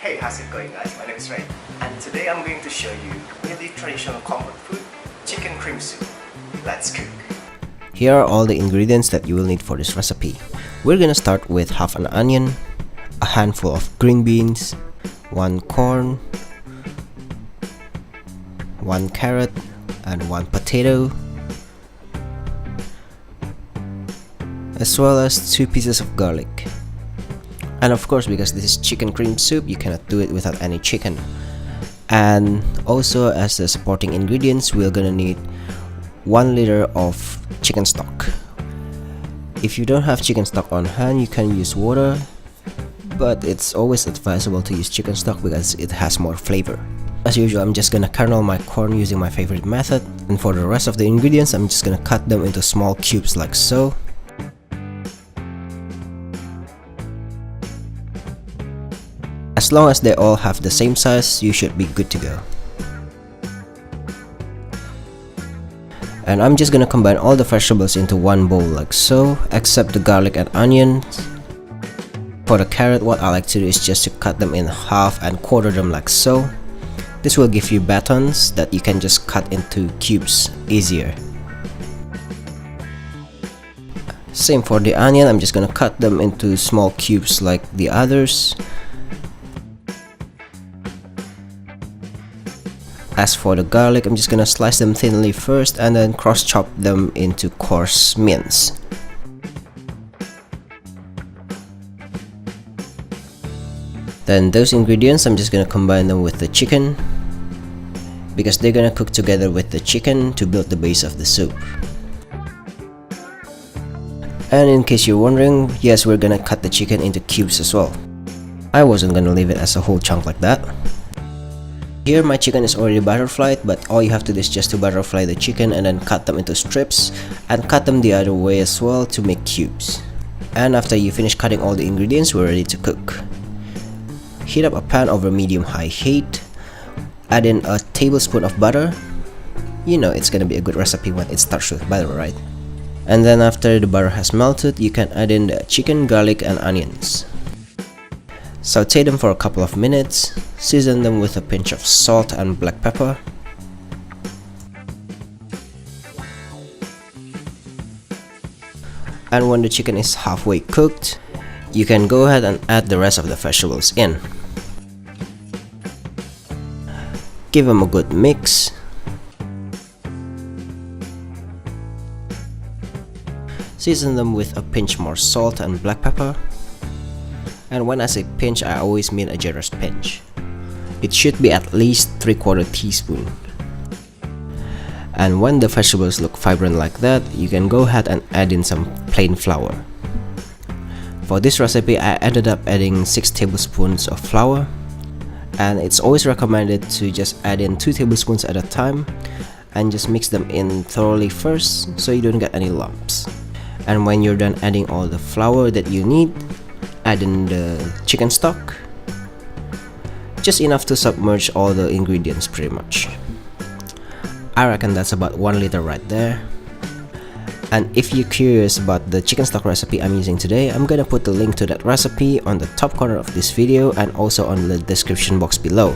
Hey, how's it going guys? My name is Ray and today I'm going to show you really traditional comfort food, chicken cream soup. Let's cook. Here are all the ingredients that you will need for this recipe. We're gonna start with half an onion, a handful of green beans, 1 corn, 1 carrot, and 1 potato, as well as 2 pieces of garlic. And of course, because this is chicken cream soup, you cannot do it without any chicken. And also, as the supporting ingredients, we're gonna need 1 liter of chicken stock. If you don't have chicken stock on hand, you can use water, but it's always advisable to use chicken stock because it has more flavor. As usual, I'm just gonna kernel my corn using my favorite method, and for the rest of the ingredients, I'm just gonna cut them into small cubes like so. As long as they all have the same size, you should be good to go. And I'm just gonna combine all the vegetables into one bowl like so, except the garlic and onions. For the carrot, what I like to do is just to cut them in half and quarter them like so. This will give you batons that you can just cut into cubes easier. Same for the onion, I'm just gonna cut them into small cubes like the others. As for the garlic, I'm just gonna slice them thinly first and then cross chop them into coarse mince. Then those ingredients, I'm just gonna combine them with the chicken, because they're gonna cook together with the chicken to build the base of the soup. And in case you're wondering, yes, we're gonna cut the chicken into cubes as well. I wasn't gonna leave it as a whole chunk like that. Here my chicken is already butterflied, but all you have to do is just to butterfly the chicken and then cut them into strips and cut them the other way as well to make cubes. And after you finish cutting all the ingredients, we're ready to cook. Heat up a pan over medium-high heat, add in a tablespoon of butter. You know it's gonna be a good recipe when it starts with butter, right? And then after the butter has melted, you can add in the chicken, garlic, and onions. Saute them for a couple of minutes, season them with a pinch of salt and black pepper. And when the chicken is halfway cooked, you can go ahead and add the rest of the vegetables in. Give them a good mix. Season them with a pinch more salt and black pepper. And when I say pinch, I always mean a generous pinch. It should be at least 3/4 teaspoon. And when the vegetables look vibrant like that, you can go ahead and add in some plain flour. For this recipe, I ended up adding 6 tablespoons of flour. And it's always recommended to just add in 2 tablespoons at a time and just mix them in thoroughly first so you don't get any lumps. And when you're done adding all the flour that you need, add in the chicken stock, just enough to submerge all the ingredients pretty much. I reckon that's about 1 liter right there. And if you're curious about the chicken stock recipe I'm using today, I'm gonna put the link to that recipe on the top corner of this video and also on the description box below,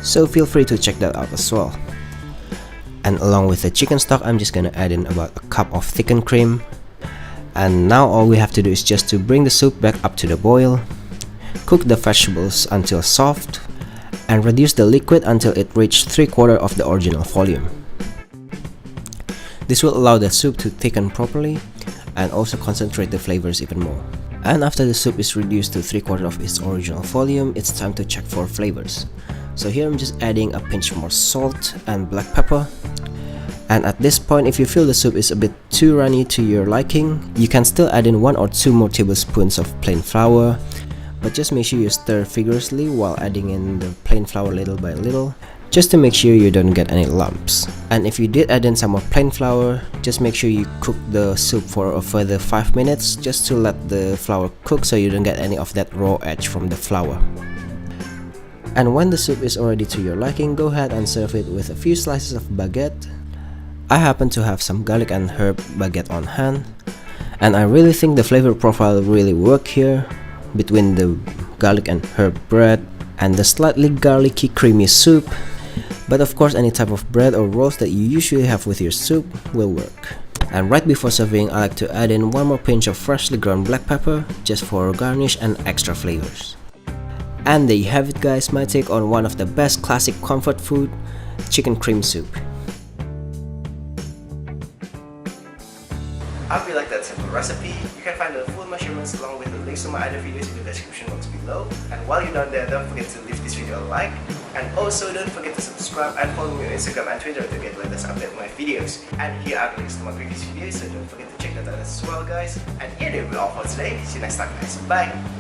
so feel free to check that out as well. And along with the chicken stock, I'm just gonna add in about a cup of thickened cream. And now all we have to do is just to bring the soup back up to the boil, cook the vegetables until soft, and reduce the liquid until it reaches 3/4 of the original volume. This will allow the soup to thicken properly and also concentrate the flavors even more. And after the soup is reduced to 3/4 of its original volume, it's time to check for flavors. So here I'm just adding a pinch more salt and black pepper. And at this point, if you feel the soup is a bit too runny to your liking, you can still add in 1 or 2 more tablespoons of plain flour, but just make sure you stir vigorously while adding in the plain flour little by little, just to make sure you don't get any lumps. And if you did add in some more plain flour, just make sure you cook the soup for a further 5 minutes, just to let the flour cook so you don't get any of that raw edge from the flour. And when the soup is already to your liking, go ahead and serve it with a few slices of baguette. I happen to have some garlic and herb baguette on hand, and I really think the flavor profile really work here between the garlic and herb bread and the slightly garlicky creamy soup. But of course, any type of bread or roast that you usually have with your soup will work. And right before serving, I like to add in one more pinch of freshly ground black pepper just for garnish and extra flavors. And there you have it guys, my take on one of the best classic comfort food, chicken cream soup. I hope you like that simple recipe. You can find the full measurements along with the links to my other videos in the description box below. And while you're down there, don't forget to leave this video a like. And also don't forget to subscribe and follow me on Instagram and Twitter to get latest update on my videos. And here are the links to my previous videos, so don't forget to check that out as well guys. And here they will be all for today. See you next time guys. Bye!